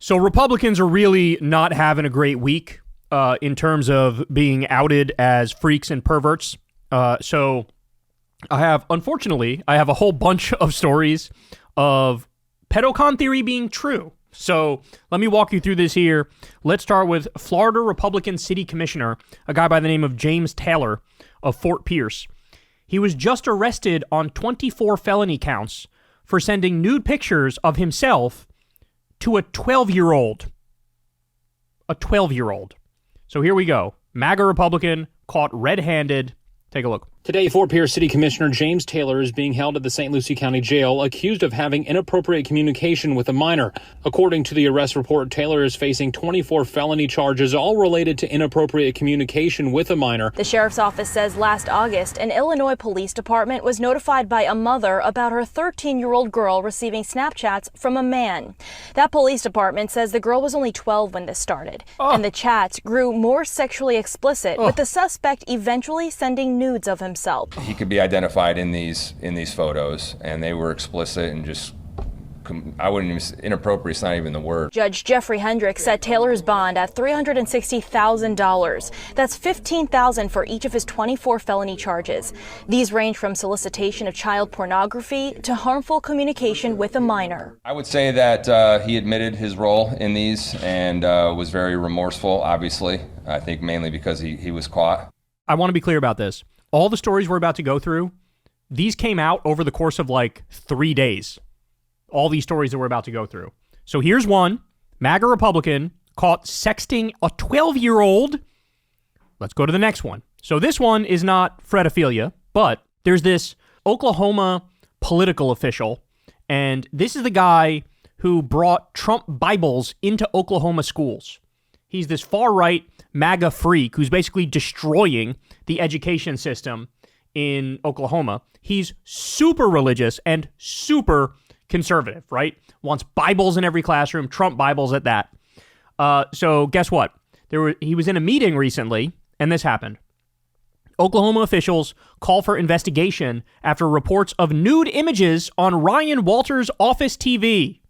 So Republicans are really not having a great week in terms of being outed as freaks and perverts. So unfortunately, I have a whole bunch of stories of pedocon theory being true. So let me walk you through this here. Let's start with Florida Republican City Commissioner, a guy by the name of James Taylor of Fort Pierce. He was just arrested on 24 felony counts for sending nude pictures of himself to a 12-year-old. A 12-year-old. So here we go. MAGA Republican caught red-handed. Take a look. Today, Fort Pierce City Commissioner James Taylor is being held at the St. Lucie County Jail, accused of having inappropriate communication with a minor. According to the arrest report, Taylor is facing 24 felony charges, all related to inappropriate communication with a minor. The sheriff's office says last August, an Illinois police department was notified by a mother about her 13-year-old girl receiving Snapchats from a man. That police department says the girl was only 12 when this started, and the chats grew more sexually explicit, with the suspect eventually sending nudes of himself. He could be identified in these photos, and they were explicit and just, I wouldn't even, inappropriate is not even the word. Judge Jeffrey Hendricks set Taylor's bond at $360,000. That's $15,000 for each of his 24 felony charges. These range from solicitation of child pornography to harmful communication with a minor. I would say that he admitted his role in these and was very remorseful, obviously. I think mainly because he was caught. I want to be clear about this. All the stories we're about to go through, these came out over the course of like 3 days. All these stories that we're about to go through. So here's one. MAGA Republican caught sexting a 12-year-old. Let's go to the next one. So this one is not Fredophilia, but there's this Oklahoma political official, and this is the guy who brought Trump Bibles into Oklahoma schools. He's this far-right MAGA freak who's basically destroying the education system in Oklahoma. He's super religious and super conservative, right? Wants Bibles in every classroom, Trump Bibles at that. So guess what? He was in a meeting recently, and this happened. Oklahoma officials call for investigation after reports of nude images on Ryan Walters' office TV.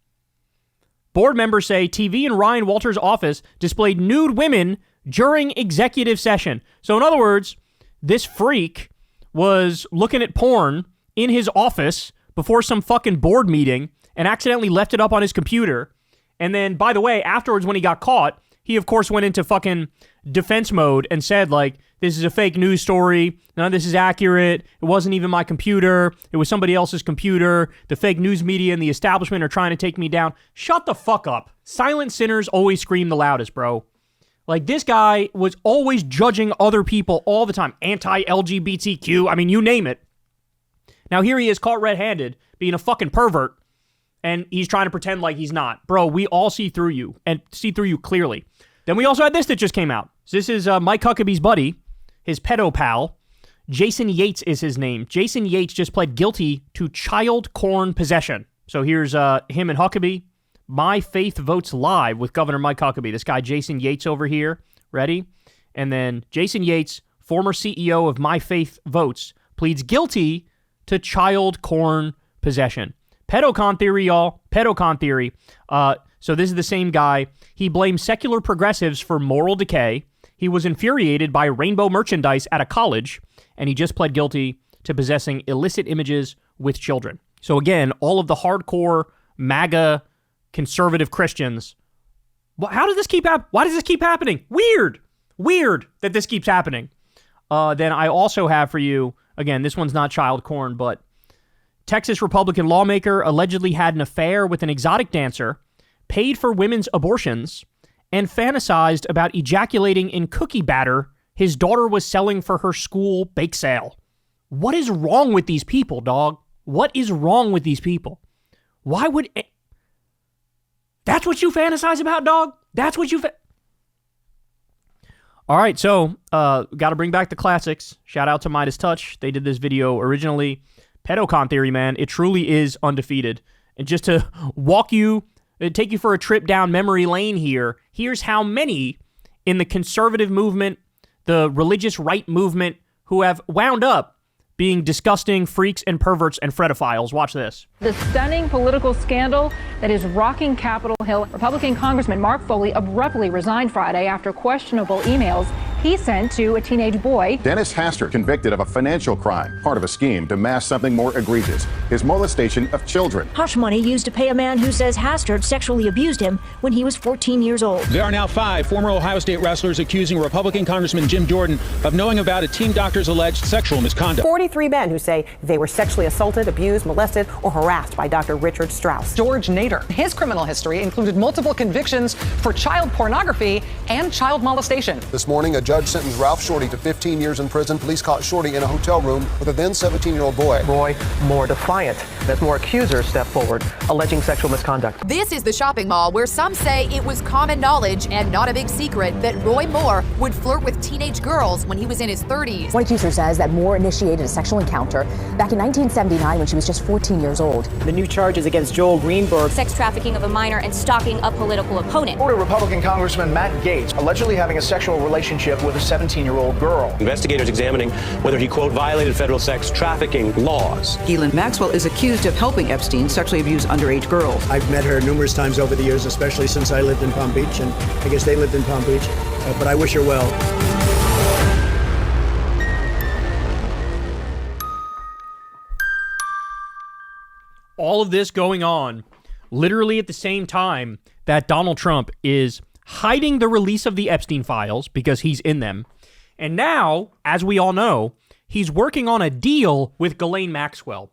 Board members say TV in Ryan Walters' office displayed nude women during executive session. So in other words, this freak was looking at porn in his office before some fucking board meeting and accidentally left it up on his computer. And then, by the way, afterwards when he got caught, he of course went into fucking defense mode and said, like, this is a fake news story. None of this is accurate. It wasn't even my computer. It was somebody else's computer. The fake news media and the establishment are trying to take me down. Shut the fuck up. Silent sinners always scream the loudest, bro. Like, this guy was always judging other people all the time. Anti-LGBTQ. I mean, you name it. Now here he is caught red-handed being a fucking pervert, and he's trying to pretend like he's not. Bro, we all see through you, and see through you clearly. Then we also had this that just came out. So this is Mike Huckabee's buddy, his pedo pal. Jason Yates is his name. Jason Yates just pled guilty to child corn possession. So here's him and Huckabee. My Faith Votes Live with Governor Mike Huckabee. This guy, Jason Yates over here. Ready? And then Jason Yates, former CEO of My Faith Votes, pleads guilty to child corn possession. Pedocon theory, y'all. Pedocon theory. So this is the same guy. He blames secular progressives for moral decay. He was infuriated by rainbow merchandise at a college, and he just pled guilty to possessing illicit images with children. So again, all of the hardcore MAGA conservative Christians. How does this keep happening? Why does this keep happening? Weird that this keeps happening. Then I also have for you, again, this one's not child corn, but Texas Republican lawmaker allegedly had an affair with an exotic dancer, paid for women's abortions, and fantasized about ejaculating in cookie batter his daughter was selling for her school bake sale. What is wrong with these people, dog? What is wrong with these people? Why would... That's what you fantasize about, dog? That's what you... All right, so got to bring back the classics. Shout out to Midas Touch. They did this video originally. Pedocon theory, man, it truly is undefeated. And just to take you for a trip down memory lane here, here's how many in the conservative movement, the religious right movement, who have wound up being disgusting freaks and perverts and fredophiles. Watch this. The stunning political scandal that is rocking Capitol Hill. Republican Congressman Mark Foley abruptly resigned Friday after questionable emails he sent to a teenage boy. Dennis Hastert convicted of a financial crime, part of a scheme to mask something more egregious, his molestation of children. Hush money used to pay a man who says Hastert sexually abused him when he was 14 years old. There are now 5 former Ohio State wrestlers accusing Republican Congressman Jim Jordan of knowing about a teen doctor's alleged sexual misconduct. 43 men who say they were sexually assaulted, abused, molested, or harassed by Dr. Richard Strauss. George Nader. His criminal history included multiple convictions for child pornography and child molestation. This morning, a judge sentenced Ralph Shorty to 15 years in prison. Police caught Shorty in a hotel room with a then 17-year-old boy. Roy more defiant as more accusers step forward, alleging sexual misconduct. This is the shopping mall where some say it was common knowledge and not a big secret that Roy Moore would flirt with teenage girls when he was in his 30s. One accuser says that Moore initiated a sexual encounter back in 1979 when she was just 14 years old. The new charges against Joel Greenberg. Sex trafficking of a minor and stalking a political opponent. Florida Republican Congressman Matt Yates allegedly having a sexual relationship with a 17-year-old girl. Investigators examining whether he, quote, violated federal sex trafficking laws. Ghislaine Maxwell is accused of helping Epstein sexually abuse underage girls. I've met her numerous times over the years, especially since I lived in Palm Beach, and I guess they lived in Palm Beach, but I wish her well. All of this going on literally at the same time that Donald Trump is hiding the release of the Epstein files because he's in them. And now, as we all know, he's working on a deal with Ghislaine Maxwell.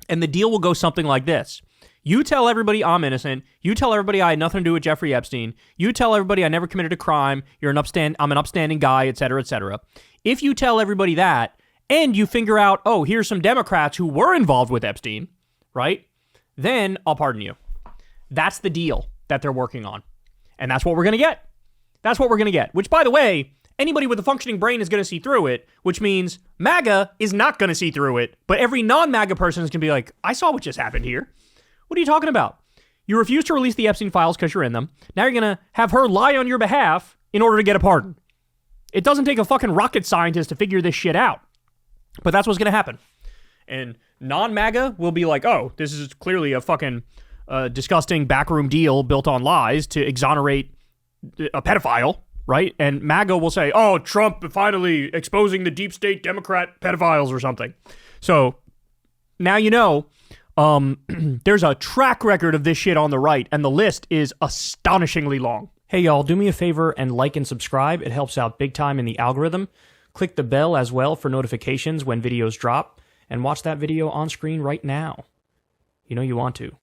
And the deal will go something like this. You tell everybody I'm innocent. You tell everybody I had nothing to do with Jeffrey Epstein. You tell everybody I never committed a crime. I'm an upstanding guy, et cetera, et cetera. If you tell everybody that, and you figure out, oh, here's some Democrats who were involved with Epstein, right? Then I'll pardon you. That's the deal that they're working on. And that's what we're going to get. That's what we're going to get. Which, by the way, anybody with a functioning brain is going to see through it, which means MAGA is not going to see through it. But every non-MAGA person is going to be like, I saw what just happened here. What are you talking about? You refuse to release the Epstein files because you're in them. Now you're going to have her lie on your behalf in order to get a pardon. It doesn't take a fucking rocket scientist to figure this shit out. But that's what's going to happen. And non-MAGA will be like, oh, this is clearly a fucking disgusting backroom deal built on lies to exonerate a pedophile, right? And MAGA will say, oh, Trump finally exposing the deep state Democrat pedophiles or something. So now you know there's a track record of this shit on the right, and the list is astonishingly long. Hey, y'all, do me a favor and like and subscribe. It helps out big time in the algorithm. Click the bell as well for notifications when videos drop, and watch that video on screen right now. You know you want to.